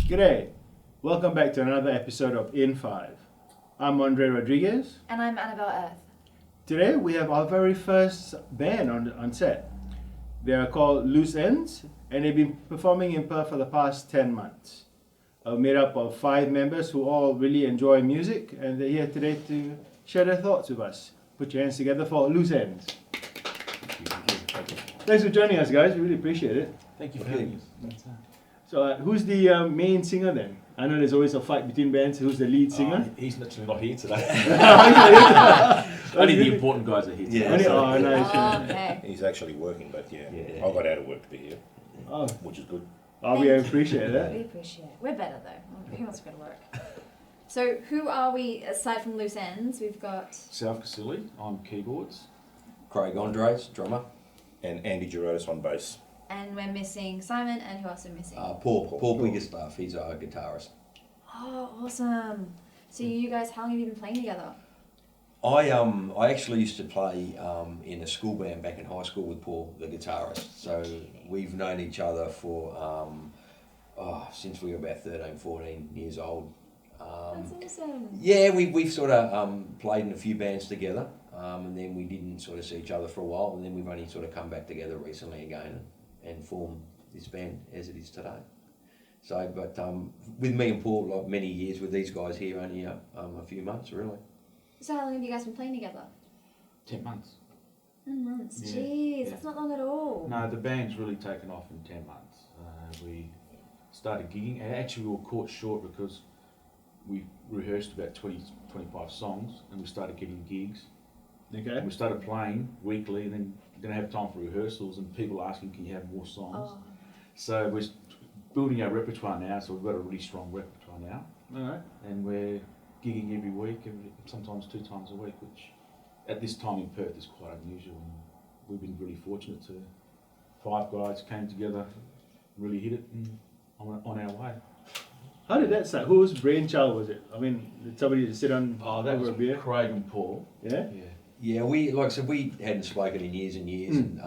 G'day, welcome back to another episode of In 5. I'm Andre Rodrigues. And I'm Annabelle Earth. Today we have our very first band on set. They are called Loose Ends and they've been performing in Perth for the past 10 months. Made up of 5 members who all really enjoy music and they're here today to share their thoughts with us. Put your hands together for Loose Ends. Thanks for joining us, guys. We really appreciate it. Thank you for having us. So who's the main singer then? I know there's always a fight between bands. Who's the lead singer? He's literally not here today. Oh, Only the important guys are here today. Yeah. Only, so- oh, nice. Oh, okay. He's actually working, but yeah, Yeah. I got out of work to be here, Oh, which is good. we appreciate that. We appreciate it. We're better though. Who wants to go to work? So who are we aside from Loose Ends? We've got South Cassili on keyboards. Craig Andres, drummer. And Andy Girotis on bass. and we're missing Simon, and who else are we missing? Paul Biggerstaff, he's our guitarist. Oh, awesome. So you guys, how long have you been playing together? I actually used to play in a school band back in high school with Paul, the guitarist. So we've known each other for since we were about 13, 14 years old. That's awesome. Yeah, we've sort of played in a few bands together, and then we didn't sort of see each other for a while, and then we've only sort of come back together recently again and formed this band as it is today. So, but with me and Paul, like many years, with these guys here, only a few months really. So how long have you guys been playing together? 10 months. 10 months. Yeah. Jeez, Yeah. that's not long at all. No, the band's really taken off in 10 months. We started gigging, and actually we were caught short because we rehearsed about 20, 25 songs, and we started getting gigs. Okay. And we started playing weekly, and then didn't have time for rehearsals, and people asking, can you have more songs? Oh. So we're building our repertoire now, so we've got a really strong repertoire now. Alright. And we're gigging every week, sometimes 2 times a week, which at this time in Perth is quite unusual. And we've been really fortunate to 5 guys came together, really hit it, and on our way. How did that start? Whose brainchild was it? I mean, did somebody just sit on That over was a beer? Craig and Paul. Yeah? Yeah. Yeah, we like I said, we hadn't spoken in years and years, and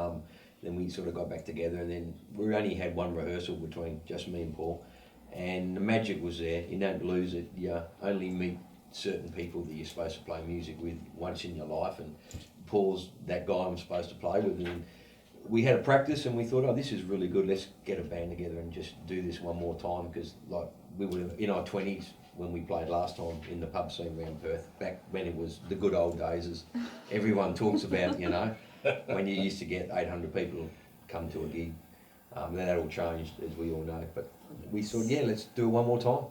then we sort of got back together, and then we only had one rehearsal between just me and Paul, and the magic was there. You don't lose it. You only meet certain people that you're supposed to play music with once in your life, and Paul's that guy I'm supposed to play with. And we had a practice, and we thought, oh, this is really good. Let's get a band together and just do this one more time, because like we were in our 20s when we played last time in the pub scene around Perth, back when it was the good old days, as everyone talks about, you know, when you used to get 800 people come to a gig. That all changed, as we all know, but we thought, yeah, let's do it one more time.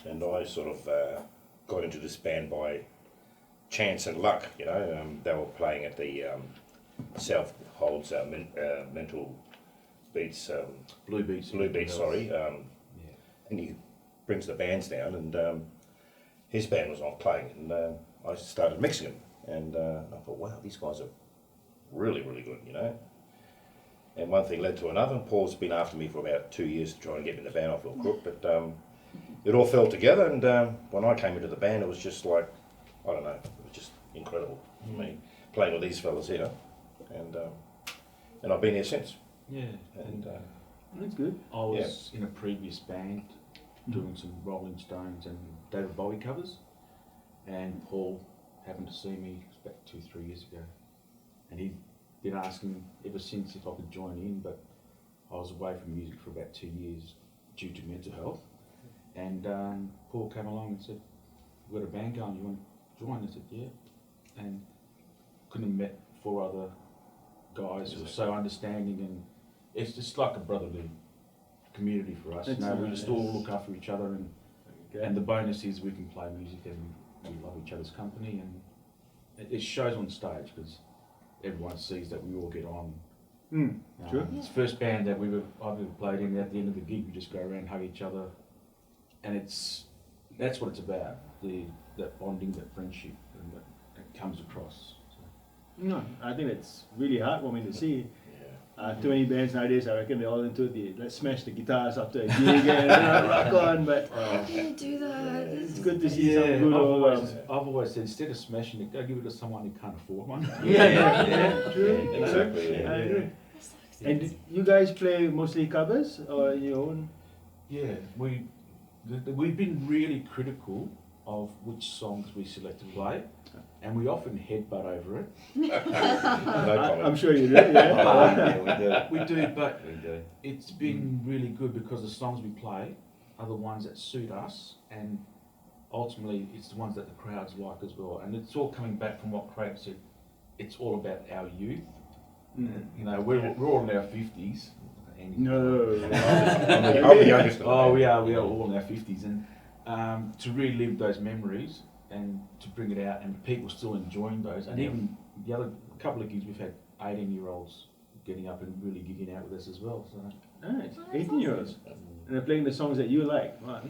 And I sort of got into this band by chance and luck, you know. They were playing at the South Holds Mental Beats, Blue Beats. sorry. And he brings the bands down, and his band was not playing, and I started mixing them, and I thought, wow, these guys are really, really good, you know. And one thing led to another, and Paul's been after me for about 2 years to try and get me in the band. I feel crook, but it all fell together, and when I came into the band, it was just like, I don't know, it was just incredible for me, playing with these fellas here, and I've been here since. Yeah. And That's good. I was in a previous band doing some Rolling Stones and David Bowie covers, and Paul happened to see me about 2-3 years ago, and he'd been asking ever since if I could join in, but I was away from music for about 2 years due to mental health, and Paul came along and said, we've got a band going, you want to join? I said, yeah, and couldn't have met 4 other guys who were so understanding, and it's just like a brotherly community for us. You know, we just all look after each other, and the bonus is we can play music and we love each other's company, and it shows on stage because everyone sees that we all get on. Sure. It's the first band that I've ever played in. At the end of the gig, we just go around, hug each other, and that's what it's about. That bonding, that friendship, and that comes across. So. No, I think it's really heartwarming to see. Too many bands nowadays, I reckon they're all into the let's smash the guitars after a gig and rock on, but How do you do that? it's good to see some good I've old... always said, instead of smashing it, go give it to someone who can't afford one. True. Exactly, I agree. And you guys play mostly covers or your own? Yeah, we've been really critical of which songs we select to play, and we often headbutt over it. I'm sure you do, yeah. Yeah, We do, but we do. it's been really good because the songs we play are the ones that suit us, and ultimately it's the ones that the crowds like as well. And it's all coming back from what Craig said. It's all about our youth. You know, we're all in our 50s. No. I'm the youngest. Oh, we are all in our 50s, and to relive those memories and to bring it out, and people still enjoying those, and even the other couple of gigs we've had 18-year-olds getting up and really gigging out with us as well. So Nice, 18-year-olds. And they're playing the songs that you like. Wow,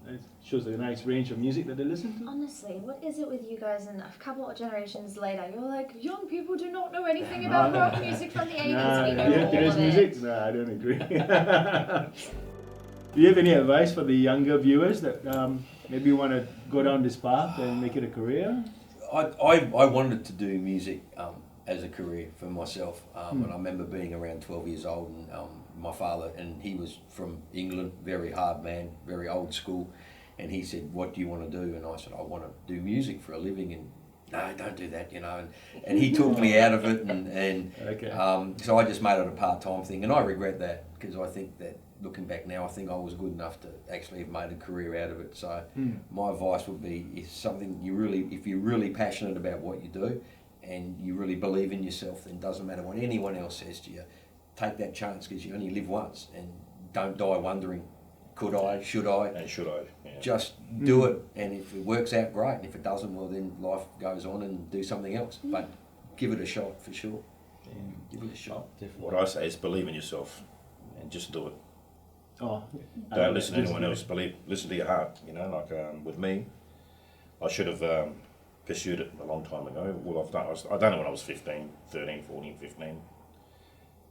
that shows a nice range of music that they listen to. Honestly, what is it with you guys? And a couple of generations later, you're like, young people do not know anything about rock music from the 80s. We know all today's of music? it. No, I don't agree. Do you have any advice for the younger viewers that maybe want to go down this path and make it a career? I wanted to do music as a career for myself, and I remember being around 12 years old, and my father, and he was from England, very hard man, very old school, and he said, "What do you want to do?" And I said, "I want to do music for a living." And no, don't do that, you know. And he talked me out of it, and Okay. so I just made it a part-time thing, and I regret that because I think that looking back now, I think I was good enough to actually have made a career out of it. So my advice would be, if you're really passionate about what you do, and you really believe in yourself, then it doesn't matter what anyone else says to you. Take that chance because you only live once, and don't die wondering, could I, should I? And should I? Yeah. Just do it, and if it works out, great, and if it doesn't, well then life goes on and do something else. But give it a shot for sure. Give it a shot. What I say is believe in yourself and just do it. Oh, Don't listen to anyone else. Listen to your heart. You know, like with me, I should have pursued it a long time ago. Well, I've done it when I was 15, 13, 14, 15.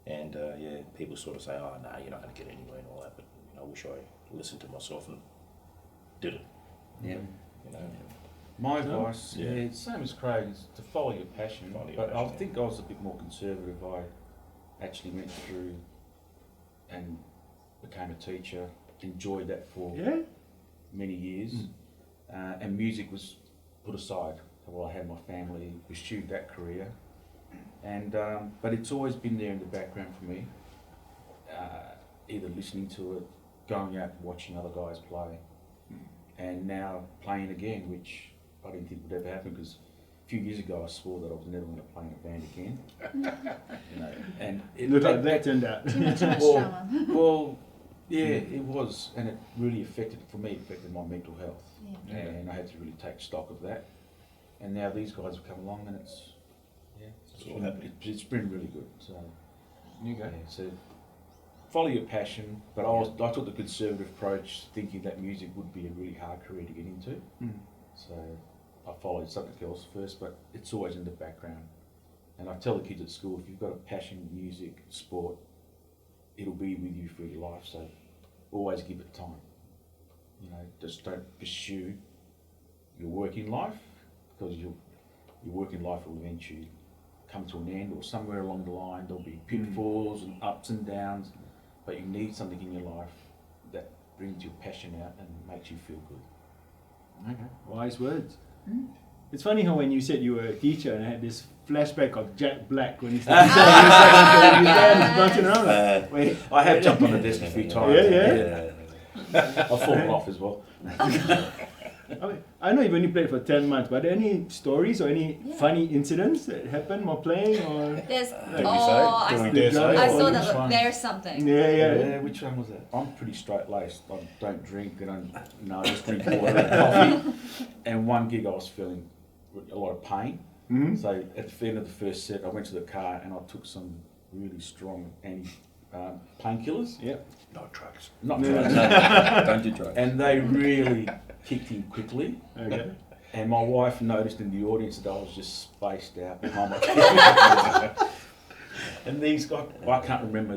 And people sort of say, "Oh, no, you're not going to get anywhere," and all that. But I wish I listened to myself and did it. Yeah. You know. my advice, Yeah. same as Craig, is to follow your passion. Follow your But I passion, think I was a bit more conservative. I actually went through and became a teacher, enjoyed that for many years, and music was put aside while I had my family, pursued that career, and but it's always been there in the background for me, either listening to it, going out and watching other guys play, and now playing again, which I didn't think would ever happen, because a few years ago I swore that I was never going to play in a band again. You know, and look how that turned out. Too much drama. well, yeah, it was, and it really affected my mental health, Yeah. and I had to really take stock of that. And now these guys have come along, and all happening. it's been really good. So You go. yeah, so follow your passion, but I took the conservative approach, thinking that music would be a really hard career to get into. So I followed something else first, but it's always in the background. And I tell the kids at school, if you've got a passion, music, sport, it'll be with you for your life. So always give it time. You know, just don't pursue your working life, because your working life will eventually come to an end, or somewhere along the line there'll be pitfalls and ups and downs, but you need something in your life that brings your passion out and makes you feel good. Okay. Wise words. It's funny how when you said you were a teacher, and I had this flashback of Jack Black when he started bouncing around. Like, wait, I have jumped on the desk a few times. Yeah. I've fallen off as well. I mean, I know you've only played for 10 months, but are there any stories or any funny incidents that happened while playing? Or There's, Do we I dare say? I saw Which that. one? There's something. yeah. Which one was that? I'm pretty straight-laced. I don't drink, and I just drink water and coffee. And one gig I was feeling a lot of pain. So at the end of the first set, I went to the car and I took some really strong painkillers. Yeah. Not drugs. Not No. drugs. Don't do drugs. And they really kicked in quickly. Okay. And my wife noticed in the audience that I was just spaced out behind my And these guys, I can't remember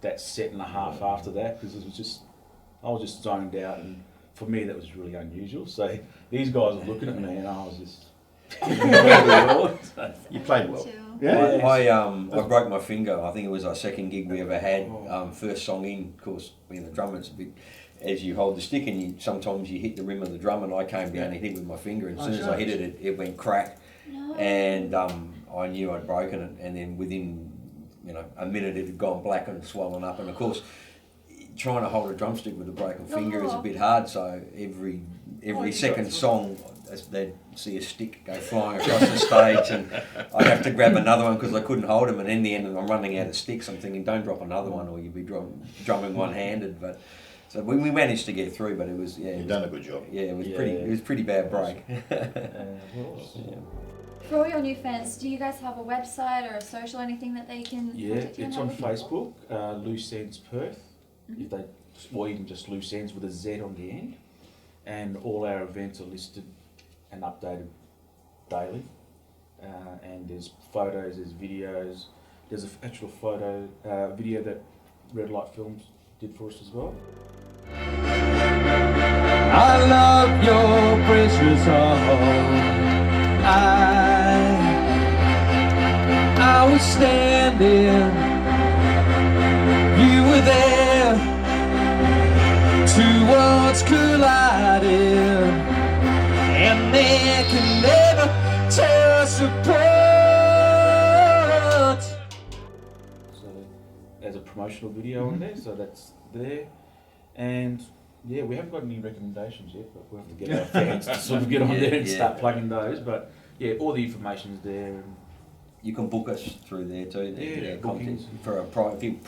that set and a half after that, because I was just zoned out, and for me that was really unusual. So these guys were looking at me, and I was just. You played well. Yeah. I broke my finger. I think it was our second gig we ever had. First song in, of course, being the drummer, it's a bit as you hold the stick, and sometimes you hit the rim of the drum, and I came down and hit it with my finger, and as soon as I hit it, it went crack, No. and I knew I'd broken it, and then within a minute it had gone black and swollen up, and of course trying to hold a drumstick with a broken finger is a bit hard, so every second song they'd see a stick go flying across the stage, and I'd have to grab another one because I couldn't hold them, and in the end I'm running out of sticks. I'm thinking, don't drop another one or you'll be drumming one-handed. But so we managed to get through, but it was You've done a good job. Yeah, it was pretty bad break. For all your new fans, do you guys have a website or a social, anything that they can contact you it's on Facebook, Loose Ends Perth, or even just Loose Ends with a Z on the end. And all our events are listed and updated daily. And there's photos, there's videos. There's an actual video that Red Light Films did for us as well. I love your precious heart. I was standing, you were there, two worlds colliding, and they can never tear us apart. So there's a promotional video on there, so that's there. And yeah, we haven't got any recommendations yet, but we'll have to get our fans to sort of get on there and start plugging those. But yeah, all the information's there. And you can book us through there too. Yeah, content for a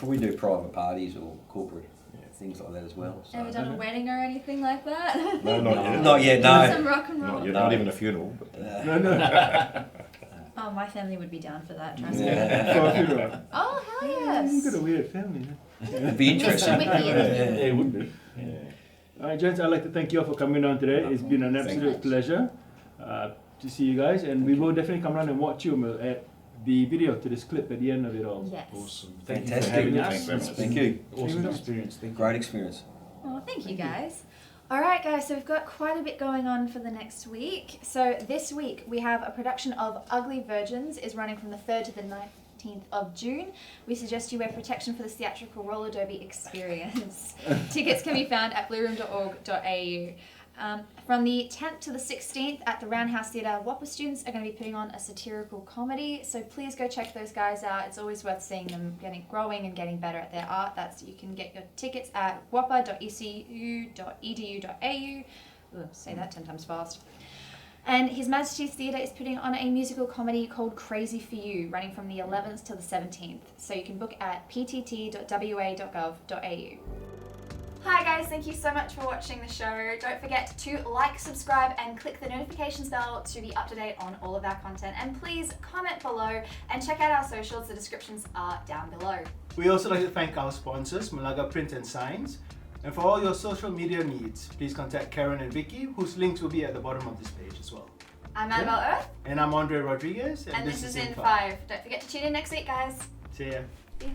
we do private parties or corporate things like that as well. So. Have you done a wedding or anything like that? No, not yet. Not yet, no. Some rock and roll. Not yet. Not even a funeral. But, Oh, my family would be down for that, trust me. Yeah. Oh, hell yes. You've got a weird family. It'd be interesting. Mr. Vicki and it would be. All right, gents, I'd like to thank you all for coming on today. It's been an absolute pleasure to see you guys, and we will definitely come around and watch you, and we'll add the video to this clip at the end of it all. Yes. Awesome. Fantastic. Thank you for having us. Thanks very much. Thank you. Awesome experience. Thank you. Great experience. Oh, thank you guys. All right, guys, so we've got quite a bit going on for the next week. So this week we have a production of Ugly Virgins is running from the 3rd to the 19th of June. We suggest you wear protection for the theatrical roller derby experience. Tickets can be found at blueroom.org.au. From the 10th to the 16th at the Roundhouse Theatre, waapa students are going to be putting on a satirical comedy, so please go check those guys out. It's always worth seeing them growing and getting better at their art. You can get your tickets at waapa.ecu.edu.au. Say that 10 times fast. And His Majesty's Theatre is putting on a musical comedy called Crazy for You, running from the 11th to the 17th. So you can book at ptt.wa.gov.au. Hi guys, thank you so much for watching the show. Don't forget to like, subscribe and click the notifications bell to be up to date on all of our content. And please comment below and check out our socials, the descriptions are down below. We also like to thank our sponsors, Malaga Print and Signs. And for all your social media needs, please contact Karen and Vicki, whose links will be at the bottom of this page as well. I'm Annabelle Earth. And I'm Andre Rodrigues. And this is In 5. Don't forget to tune in next week, guys. See ya. See ya.